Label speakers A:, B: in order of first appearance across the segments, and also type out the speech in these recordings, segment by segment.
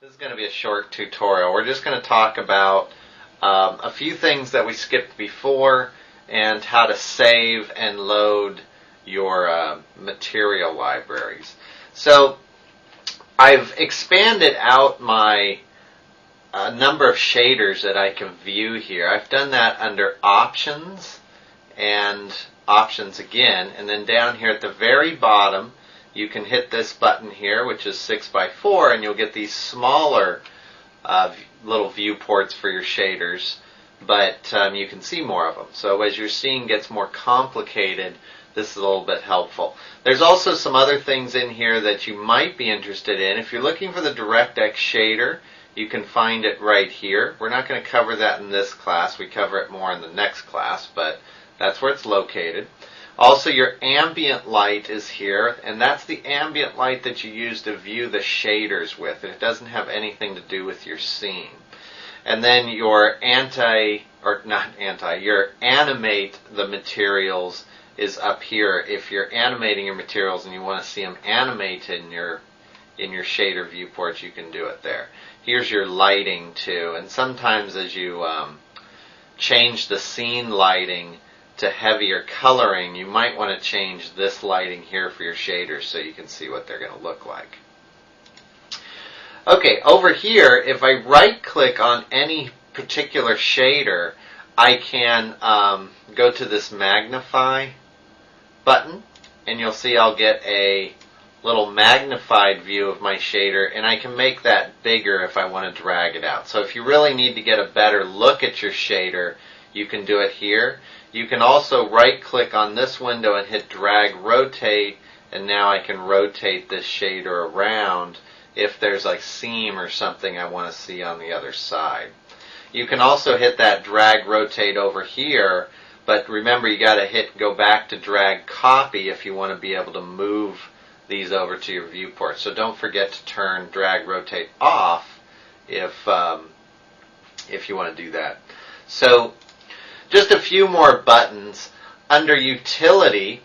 A: This is going to be a short tutorial. We're just going to talk about a few things that we skipped before and how to save and load your material libraries. So I've expanded out my number of shaders that I can view here. I've done that under Options and Options again, and then down here at the very bottom you can hit this button here, which is 6x4, and you'll get these smaller little viewports for your shaders, but you can see more of them. So as your scene gets more complicated, this is a little bit helpful. There's also some other things in here that you might be interested in. If you're looking for the DirectX shader, you can find it right here. We're not going to cover that in this class. We cover it more in the next class, but that's where it's located. Also, your ambient light is here, and that's the ambient light that you use to view the shaders with. It doesn't have anything to do with your scene. And then your animate the materials is up here. If you're animating your materials and you want to see them animated in your shader viewports, you can do it there. Here's your lighting too, and sometimes as you change the scene lighting to heavier coloring, you might want to change this lighting here for your shaders so you can see what they're going to look like. Okay, over here, if I right click on any particular shader, I can go to this magnify button, and you'll see I'll get a little magnified view of my shader, and I can make that bigger if I want to drag it out. So if you really need to get a better look at your shader, you can do it here. You can also right click on this window and hit drag rotate, and now I can rotate this shader around if there's like seam or something I want to see on the other side. You can also hit that drag rotate over here, but remember you got to go back to drag copy if you want to be able to move these over to your viewport. So don't forget to turn drag rotate off if you want to do that. So just a few more buttons. Under Utility,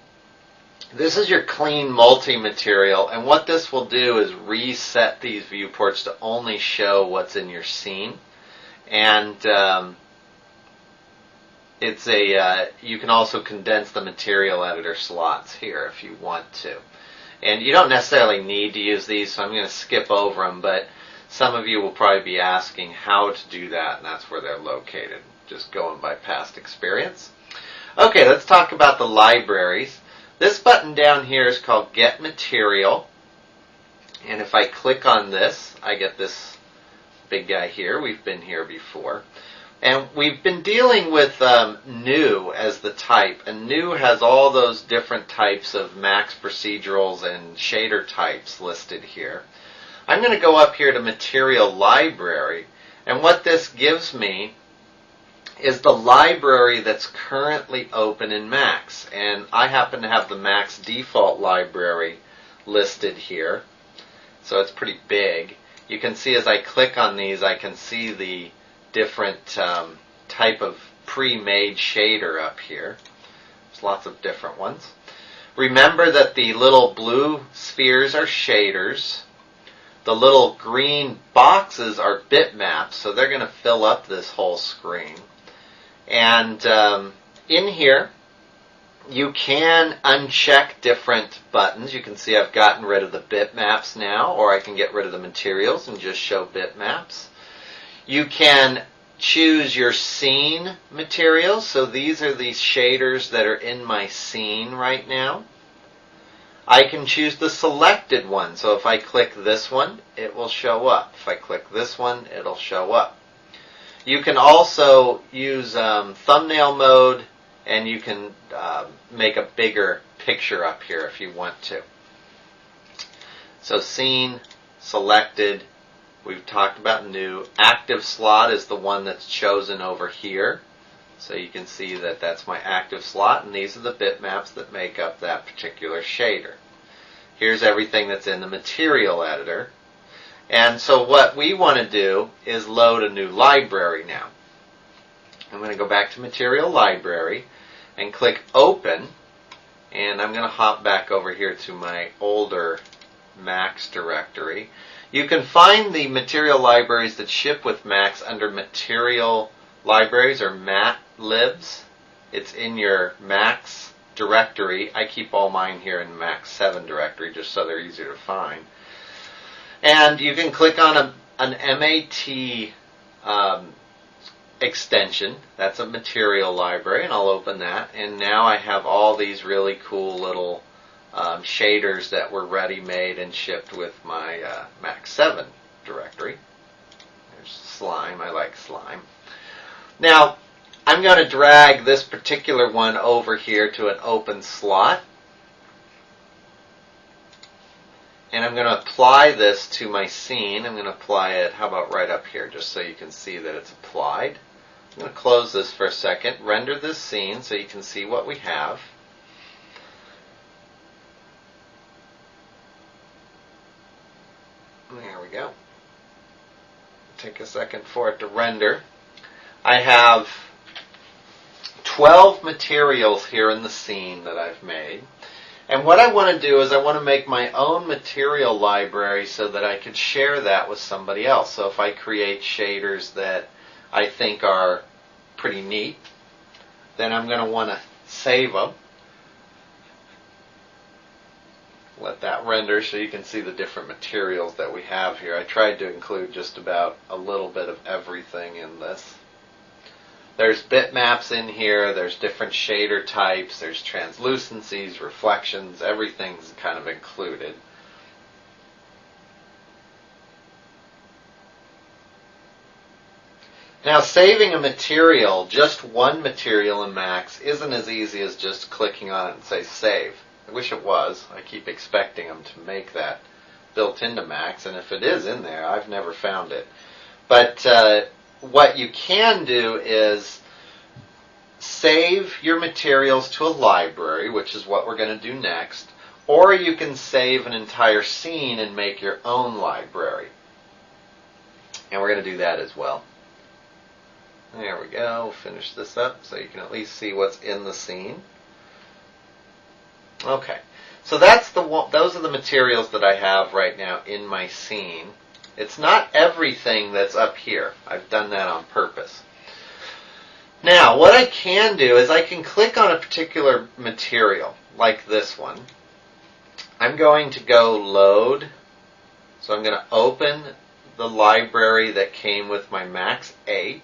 A: this is your clean multi-material, and what this will do is reset these viewports to only show what's in your scene. And you can also condense the material editor slots here if you want to. And you don't necessarily need to use these, so I'm going to skip over them, but some of you will probably be asking how to do that, and that's where they're located, just going by past experience. Okay, let's talk about the libraries. This button down here is called Get Material, and if I click on this, I get this big guy here. We've been here before. And we've been dealing with new as the type, and new has all those different types of max procedurals and shader types listed here. I'm going to go up here to Material Library, and what this gives me is the library that's currently open in Max, and I happen to have the Max default library listed here, so it's pretty big. You can see as I click on these, I can see the different type of pre-made shader up here. There's lots of different ones. Remember that the little blue spheres are shaders. The little green boxes are bitmaps, so they're going to fill up this whole screen. And in here, you can uncheck different buttons. You can see I've gotten rid of the bitmaps now, or I can get rid of the materials and just show bitmaps. You can choose your scene materials. So these are these shaders that are in my scene right now. I can choose the selected one. So if I click this one, it will show up. If I click this one, it'll show up. You can also use thumbnail mode, and you can make a bigger picture up here if you want to. So scene, selected, we've talked about new. Active slot is the one that's chosen over here. So you can see that that's my active slot, and these are the bitmaps that make up that particular shader. Here's everything that's in the material editor. And so what we want to do is load a new library now. I'm going to go back to Material Library and click Open, and I'm going to hop back over here to my older Max directory. You can find the material libraries that ship with Max under material libraries or matlibs. It's in your Max directory. I keep all mine here in Max 7 directory just so they're easier to find. And you can click on an MAT extension. That's a material library, and I'll open that. And now I have all these really cool little shaders that were ready-made and shipped with my Max 7 directory. There's slime. I like slime. Now, I'm going to drag this particular one over here to an open slot. And I'm going to apply this to my scene. I'm going to apply it, how about right up here, just so you can see that it's applied. I'm going to close this for a second, render this scene so you can see what we have. There we go. Take a second for it to render. I have 12 materials here in the scene that I've made. And what I want to do is I want to make my own material library so that I could share that with somebody else. So if I create shaders that I think are pretty neat, then I'm going to want to save them. Let that render so you can see the different materials that we have here. I tried to include just about a little bit of everything in this. There's bitmaps in here, there's different shader types, there's translucencies, reflections, everything's kind of included. Now, saving a material, just one material in Max, isn't as easy as just clicking on it and say save. I wish it was. I keep expecting them to make that built into Max, and if it is in there, I've never found it. But what you can do is save your materials to a library, which is what we're going to do next, or you can save an entire scene and make your own library. And we're going to do that as well. There we go. We'll finish this up so you can at least see what's in the scene. Okay, so those are the materials that I have right now in my scene. It's not everything that's up here. I've done that on purpose. Now, what I can do is I can click on a particular material, like this one. I'm going to go load. So I'm going to open the library that came with my Max 8.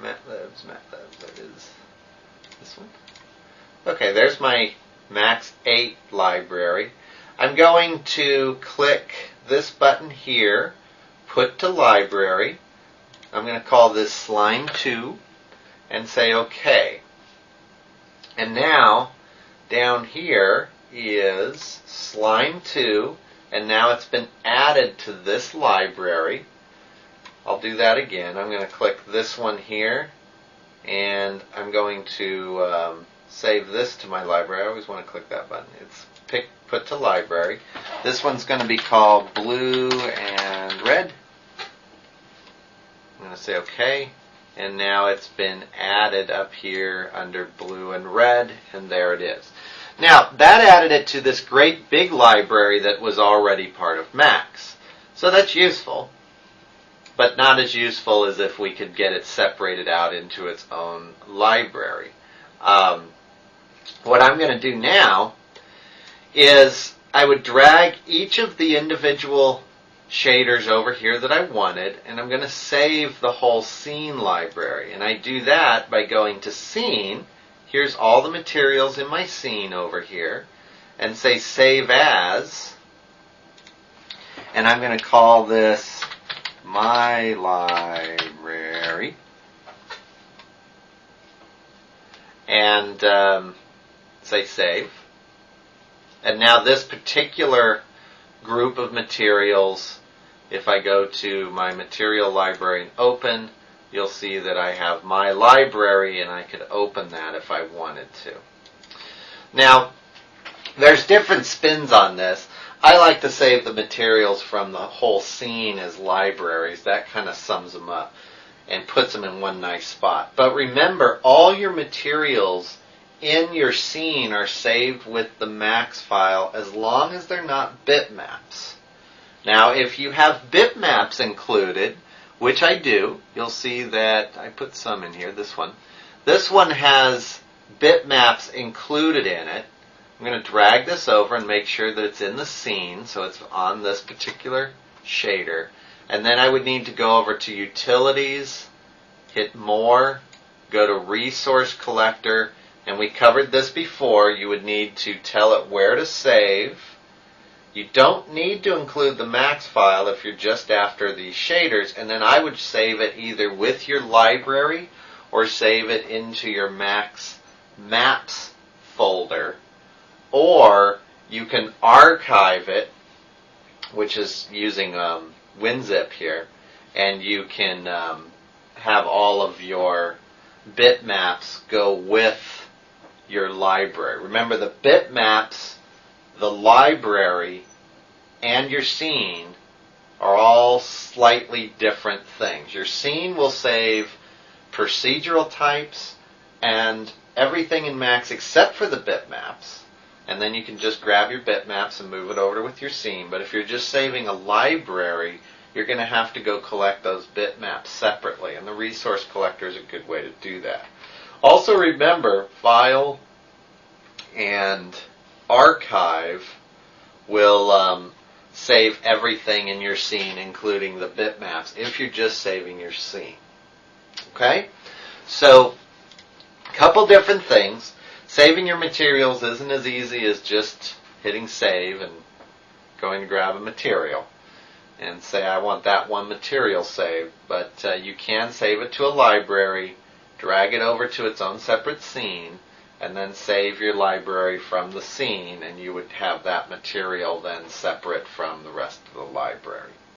A: MATLAB, that is this one. Okay, there's my Max 8 library. I'm going to click this button here, put to library. I'm going to call this Slime 2 and say OK. And now down here is Slime 2, and now it's been added to this library. I'll do that again. I'm going to click this one here, and I'm going to save this to my library. I always want to click that button. It's put to library. This one's going to be called Blue and Red. I'm going to say OK, and now it's been added up here under Blue and Red, and there it is. Now, that added it to this great big library that was already part of Max. So that's useful, but not as useful as if we could get it separated out into its own library. What I'm going to do now is I would drag each of the individual shaders over here that I wanted, and I'm going to save the whole scene library. And I do that by going to Scene. Here's all the materials in my scene over here, and say Save As. And I'm going to call this My Library. And say Save. And now this particular group of materials, if I go to my material library and open, you'll see that I have my library, and I could open that if I wanted to. Now, there's different spins on this. I like to save the materials from the whole scene as libraries. That kind of sums them up and puts them in one nice spot. But remember, all your materials in your scene are saved with the max file as long as they're not bitmaps. Now, if you have bitmaps included, which I do, you'll see that I put some in here, this one. This one has bitmaps included in it. I'm going to drag this over and make sure that it's in the scene, so it's on this particular shader. And then I would need to go over to Utilities, hit More, go to Resource Collector, and we covered this before. You would need to tell it where to save. You don't need to include the max file if you're just after the shaders, and then I would save it either with your library or save it into your Max Maps folder, or you can archive it, which is using WinZip here, and you can have all of your bitmaps go with your library. Remember, the bitmaps, the library, and your scene are all slightly different things. Your scene will save procedural types and everything in Max except for the bitmaps, and then you can just grab your bitmaps and move it over with your scene. But if you're just saving a library, you're going to have to go collect those bitmaps separately, and the resource collector is a good way to do that. Also remember, File and Archive will save everything in your scene, including the bitmaps, if you're just saving your scene. Okay? So, a couple different things. Saving your materials isn't as easy as just hitting save and going to grab a material and say, I want that one material saved. But you can save it to a library, drag it over to its own separate scene, and then save your library from the scene, and you would have that material then separate from the rest of the library.